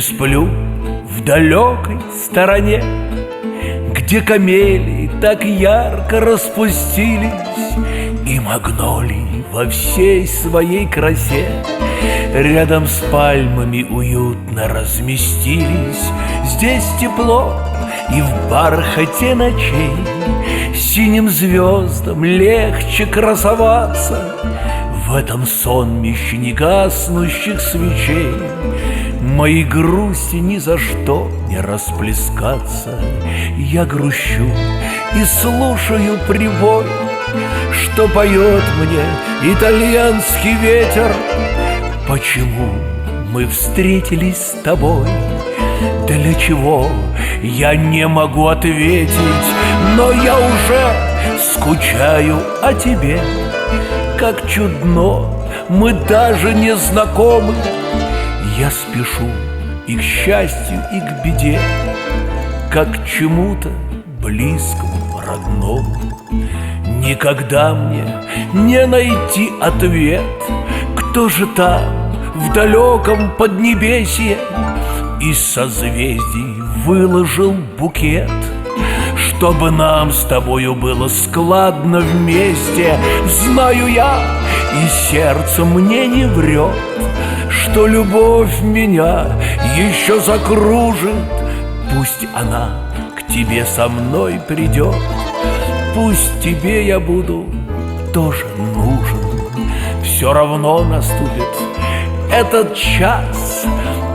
сплю в далекой стороне, где камелии так ярко распустились, и магнолии во всей своей красе рядом с пальмами уютно разместились. Здесь тепло и в бархате ночей синим звездам легче красоваться. В этом сонмище негаснущих свечей моей грусти ни за что не расплескаться. Я грущу и слушаю прибой, что поет мне итальянский ветер. Почему мы встретились с тобой? Для чего? Я не могу ответить, но я уже скучаю о тебе. Как чудно, мы даже не знакомы. Я спешу и к счастью, и к беде, как к чему-то близкому, родному. Никогда мне не найти ответ, кто же там в далеком поднебесье из созвездий выложил букет, чтобы нам с тобою было складно вместе. Знаю я, и сердце мне не врет, что любовь меня еще закружит. Пусть она к тебе со мной придет, пусть тебе я буду тоже нужен. Все равно наступит этот час,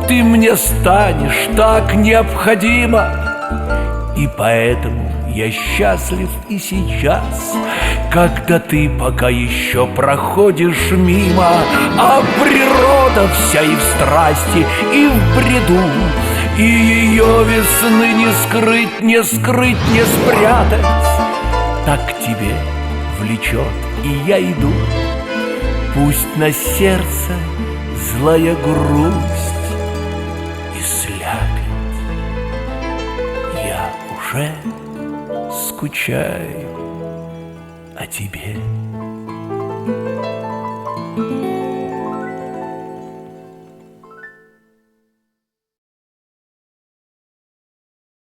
ты мне станешь так необходима. И поэтому я счастлив и сейчас, когда ты пока еще проходишь мимо. А природа вся и в страсти, и в бреду, и ее весны не скрыть, не скрыть, не спрятать. Так к тебе влечет, и я иду. Пусть на сердце злая грусть и слякоть, я уже скучаю о тебе.